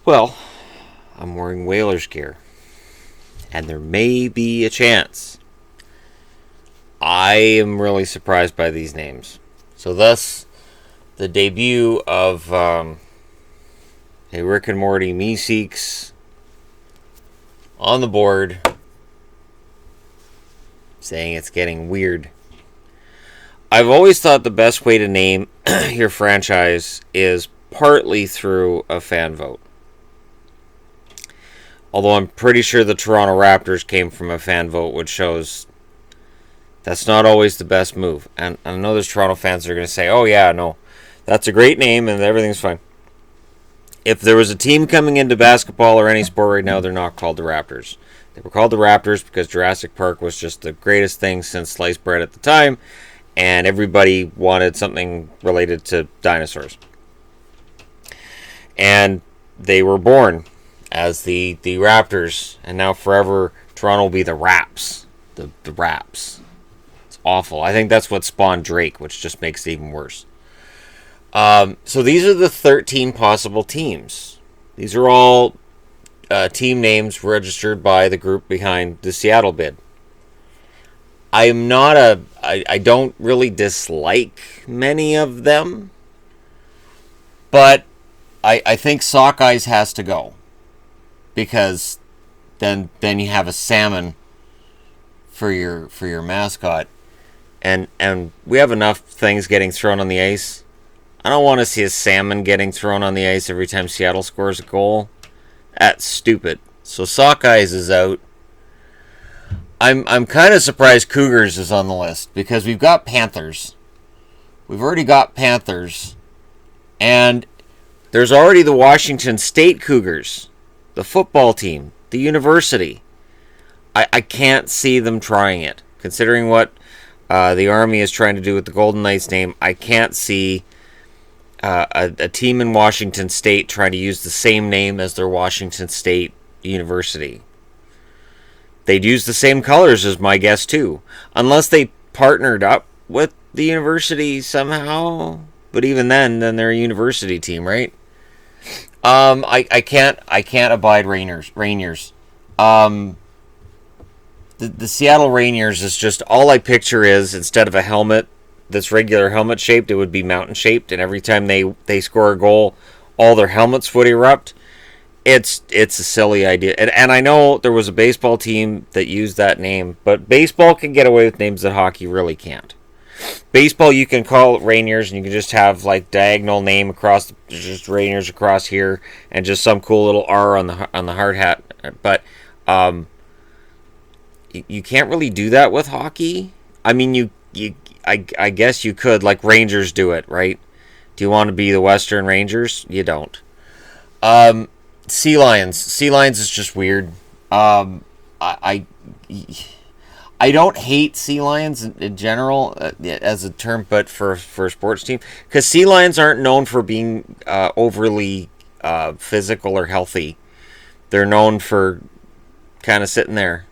Well, I'm wearing Whalers gear, and there may be a chance. I am really surprised by these names. So thus, the debut of a Rick and Morty Meeseeks on the board, saying it's getting weird. I've always thought the best way to name your franchise is partly through a fan vote. Although I'm pretty sure the Toronto Raptors came from a fan vote, which shows that's not always the best move. And I know there's Toronto fans that are going to say, oh yeah, no, that's a great name and everything's fine. If there was a team coming into basketball or any sport right now, they're not called the Raptors. They were called the Raptors because Jurassic Park was just the greatest thing since sliced bread at the time, and everybody wanted something related to dinosaurs. And they were born as the Raptors, and now forever Toronto will be the Raps. The Raps. It's awful. I think that's what spawned Drake, which just makes it even worse. So these are the 13 possible teams. These are all team names registered by the group behind the Seattle bid. I don't really dislike many of them, but I think Sockeyes has to go, because then you have a salmon for your mascot, and we have enough things getting thrown on the ice. I don't want to see a salmon getting thrown on the ice every time Seattle scores a goal. That's stupid. So Sockeyes is out. I'm kind of surprised Cougars is on the list, because we've got Panthers. We've already got Panthers. And there's already the Washington State Cougars, the football team, the university. I can't see them trying it. Considering what the Army is trying to do with the Golden Knights name, I can't see a team in Washington State trying to use the same name as their Washington State University. They'd use the same colors as my guess too, unless they partnered up with the university somehow. But even then they're a university team, right? I can't abide Rainiers. The Seattle Rainiers is just, all I picture is, instead of a helmet that's regular helmet shaped, it would be mountain shaped, and every time they score a goal, all their helmets would erupt. It's a silly idea, and I know there was a baseball team that used that name, but baseball can get away with names that hockey really can't. Baseball, you can call it Rainiers, and you can just have like diagonal name across, just Rainiers across here, and just some cool little R on the hard hat. But you can't really do that with hockey. I mean, I guess you could, like Rangers do it, right? Do you want to be the Western Rangers? You don't. Sea Lions is just weird. I don't hate sea lions in general as a term, but for a sports team, because sea lions aren't known for being overly physical or healthy. They're known for kind of sitting there.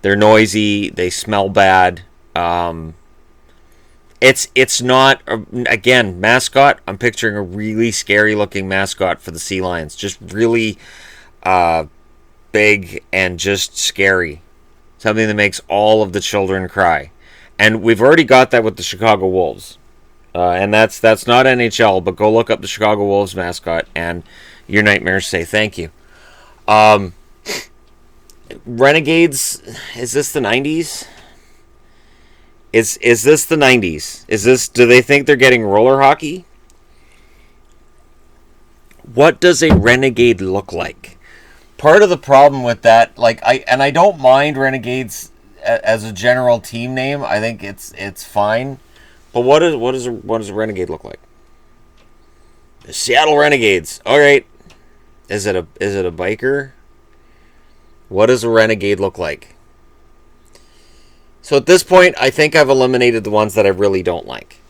They're noisy. They smell bad. It's not, again, mascot. I'm picturing a really scary looking mascot for the Sea Lions. Just really big and just scary. Something that makes all of the children cry. And we've already got that with the Chicago Wolves. And that's not NHL, but go look up the Chicago Wolves mascot and your nightmares say thank you. Renegades, is this the 90s? Is this the 90s? Do they think they're getting roller hockey? What does a renegade look like? Part of the problem with that, I don't mind Renegades as a general team name. I think it's fine. But what does a renegade look like? The Seattle Renegades. All right. Is it a biker? What does a renegade look like? So at this point, I think I've eliminated the ones that I really don't like.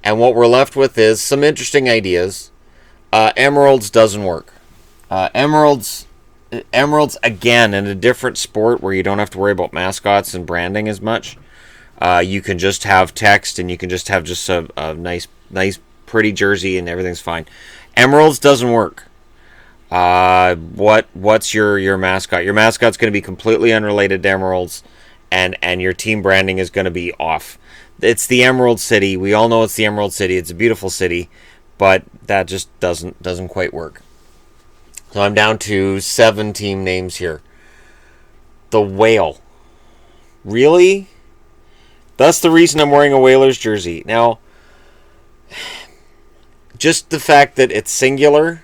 And what we're left with is some interesting ideas. Emeralds doesn't work. Emeralds, again, in a different sport where you don't have to worry about mascots and branding as much. You can just have text, and you can just have a nice pretty jersey and everything's fine. Emeralds doesn't work. What's your mascot? Your mascot's going to be completely unrelated to Emeralds, and your team branding is going to be off. It's the Emerald City. We all know it's the Emerald City. It's a beautiful city, but that just doesn't quite work. So I'm down to 7 team names here. The Whale. Really? That's the reason I'm wearing a Whalers jersey. Now, just the fact that it's singular,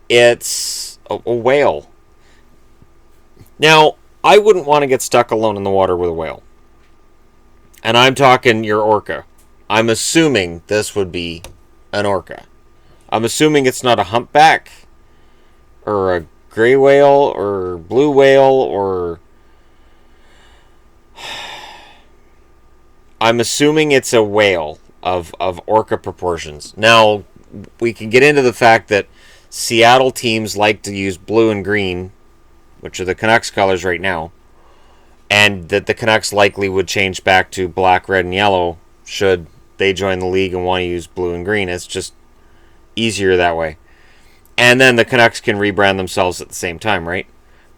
it's a whale. Now, I wouldn't want to get stuck alone in the water with a whale. And I'm talking your orca. I'm assuming this would be an orca. I'm assuming it's not a humpback or a gray whale or blue whale or... I'm assuming it's a whale of orca proportions. Now, we can get into the fact that Seattle teams like to use blue and green, which are the Canucks colors right now, and that the Canucks likely would change back to black, red, and yellow should they join the league and want to use blue and green. It's just easier that way. And then the Canucks can rebrand themselves at the same time, right?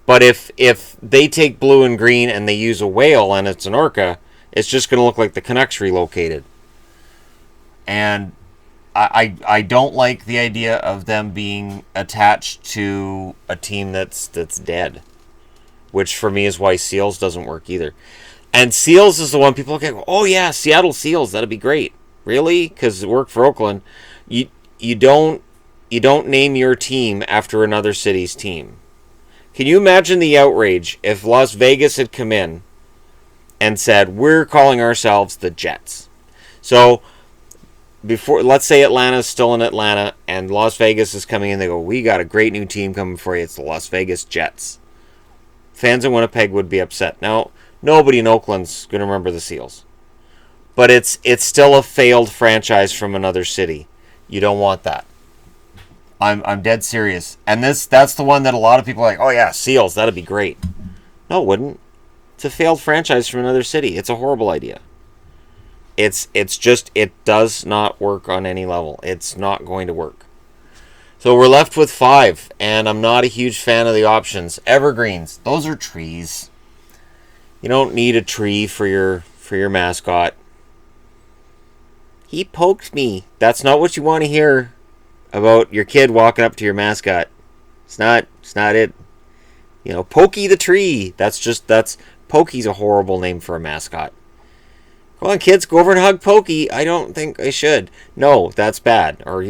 But if they take blue and green and they use a whale and it's an orca, it's just going to look like the Canucks relocated. And I don't like the idea of them being attached to a team that's dead, which for me is why Seals doesn't work either. And Seals is the one people look at, oh yeah, Seattle Seals, that'd be great. Really? Because it worked for Oakland. You don't name your team after another city's team. Can you imagine the outrage if Las Vegas had come in and said, we're calling ourselves the Jets? So before, let's say Atlanta's still in Atlanta and Las Vegas is coming in, they go, we got a great new team coming for you. It's the Las Vegas Jets. Fans in Winnipeg would be upset. Now, nobody in Oakland's going to remember the Seals. But it's still a failed franchise from another city. You don't want that. I'm dead serious. And that's the one that a lot of people are like, oh yeah, Seals, that'd be great. No, it wouldn't. It's a failed franchise from another city. It's a horrible idea. It's just, it does not work on any level. It's not going to work. So we're left with 5, and I'm not a huge fan of the options. Evergreens, those are trees. You don't need a tree for your mascot. He poked me. That's not what you want to hear about your kid walking up to your mascot. It's not it. You know, Pokey the tree. Pokey's a horrible name for a mascot. Come on, kids, go over and hug Pokey. I don't think I should. No, that's bad. Or,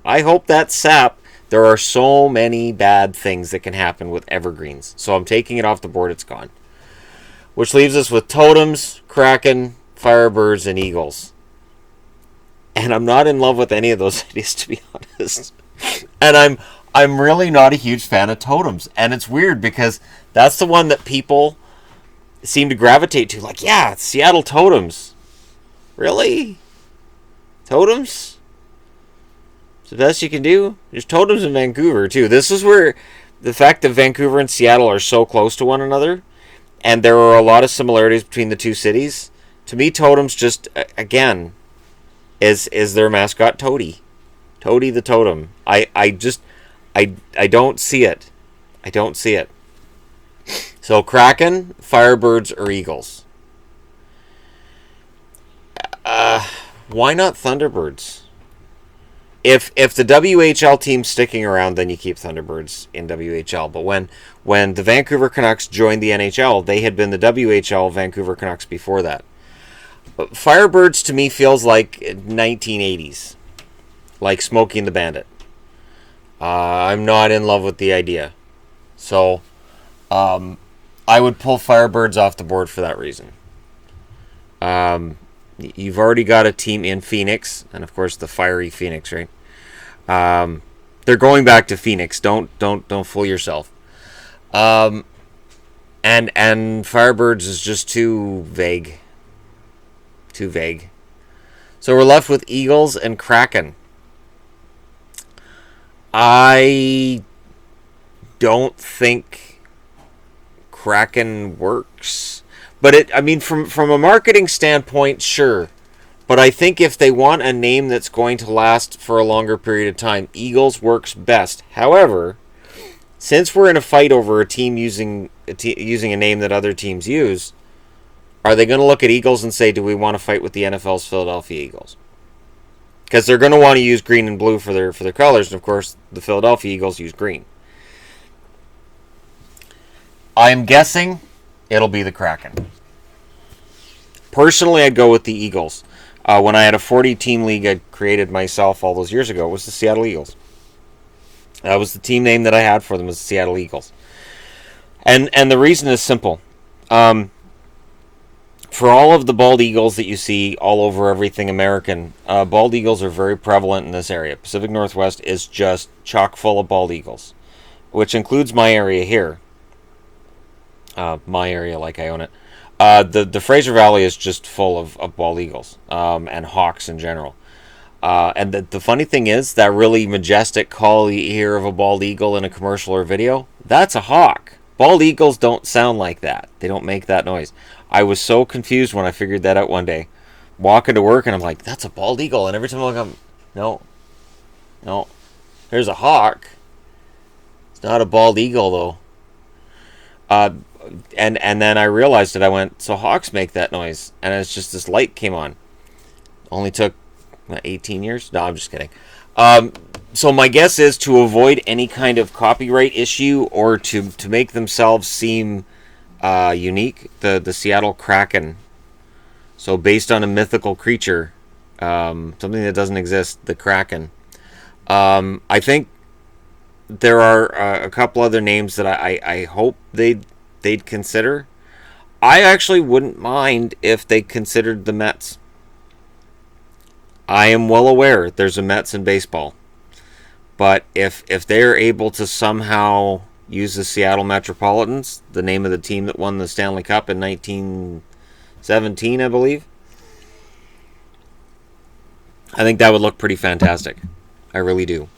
I hope that's sap. There are so many bad things that can happen with evergreens. So I'm taking it off the board. It's gone. Which leaves us with totems, Kraken, Firebirds, and Eagles. And I'm not in love with any of those ideas, to be honest. And I'm really not a huge fan of totems. And it's weird because that's the one that people seem to gravitate to. Like, yeah, Seattle totems. Really? Totems? It's the best you can do? There's totems in Vancouver, too. This is where the fact that Vancouver and Seattle are so close to one another, and there are a lot of similarities between the two cities. To me, totems just, again, is their mascot Toady. Toady the totem. I don't see it. I don't see it. So Kraken, Firebirds, or Eagles? Why not Thunderbirds? If the WHL team's sticking around, then you keep Thunderbirds in WHL. But when the Vancouver Canucks joined the NHL, they had been the WHL Vancouver Canucks before that. But Firebirds to me feels like 1980s, like Smokey and the Bandit. I'm not in love with the idea, so I would pull Firebirds off the board for that reason. You've already got a team in Phoenix, and of course the fiery Phoenix, right? They're going back to Phoenix. Don't fool yourself. And Firebirds is just too vague. Too vague. So we're left with Eagles and Kraken. I don't think Kraken works. But from a marketing standpoint, sure. But I think if they want a name that's going to last for a longer period of time, Eagles works best. However, since we're in a fight over a team using a name that other teams use, are they going to look at Eagles and say, do we want to fight with the NFL's Philadelphia Eagles? Because they're going to want to use green and blue for their colors, and of course, the Philadelphia Eagles use green. I'm guessing it'll be the Kraken. Personally, I'd go with the Eagles. When I had a 40-team league I created myself all those years ago, it was the Seattle Eagles. That was the team name that I had for them, was the Seattle Eagles. And the reason is simple. For all of the bald eagles that you see all over everything American, bald eagles are very prevalent in this area. Pacific Northwest is just chock full of bald eagles, which includes my area here. My area, like I own it. The Fraser Valley is just full of bald eagles and hawks in general. And the funny thing is, that really majestic call you hear of a bald eagle in a commercial or video, that's a hawk. Bald eagles don't sound like that. They don't make that noise. I was so confused when I figured that out one day. Walking to work, and I'm like, that's a bald eagle. And every time I look up, no. There's a hawk. It's not a bald eagle, though. And then I realized it. I went, so hawks make that noise. And it's just this light came on. Only took 18 years? No, I'm just kidding. So my guess is, to avoid any kind of copyright issue or to make themselves seem unique, the Seattle Kraken. So based on a mythical creature, something that doesn't exist, the Kraken. I think there are a couple other names that I hope they'd consider. I actually wouldn't mind if they considered the Mets. I am well aware there's a Mets in baseball. But if they're able to somehow use the Seattle Metropolitans, the name of the team that won the Stanley Cup in 1917, I believe, I think that would look pretty fantastic. I really do.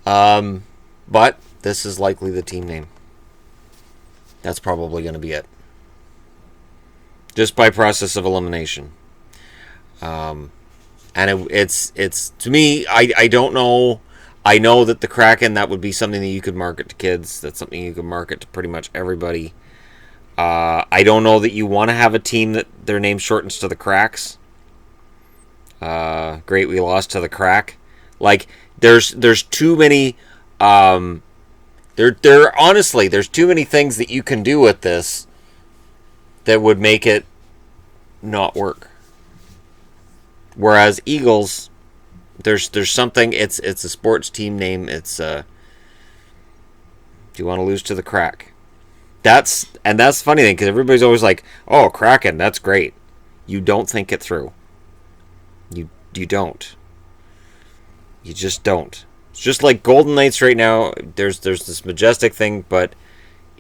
But this is likely the team name. That's probably going to be it. Just by process of elimination. And it's to me, I don't know. I know that the Kraken, that would be something that you could market to kids. That's something you could market to pretty much everybody. I don't know that you want to have a team that their name shortens to the Cracks. Great, we lost to the Crack. Like, there's too many. Honestly, there's too many things that you can do with this that would make it not work. Whereas Eagles, there's something. It's a sports team name. It's do you want to lose to the Crack? That's the funny thing, because everybody's always like, oh, Kraken, that's great. You don't think it through. You don't. You just don't. It's just like Golden Knights right now. There's this majestic thing, but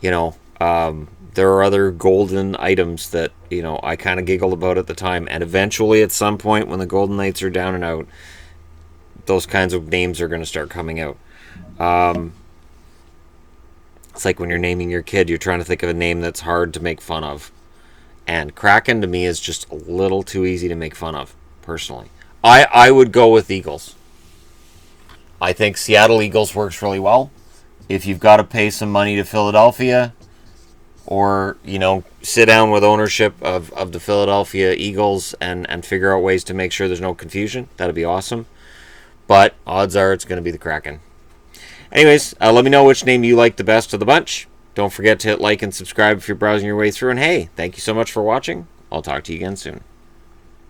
there are other golden items that I kind of giggled about at the time, and eventually at some point when the Golden Knights are down and out, those kinds of names are going to start coming out. It's like when you're naming your kid, you're trying to think of a name that's hard to make fun of, and Kraken to me is just a little too easy to make fun of. Personally, I would go with Eagles. I think Seattle Eagles works really well. If you've got to pay some money to Philadelphia, or sit down with ownership of the Philadelphia Eagles and figure out ways to make sure there's no confusion, that'd be awesome. But odds are it's going to be the Kraken. Anyways, let me know which name you like the best of the bunch. Don't forget to hit like and subscribe if you're browsing your way through. And hey, thank you so much for watching. I'll talk to you again soon.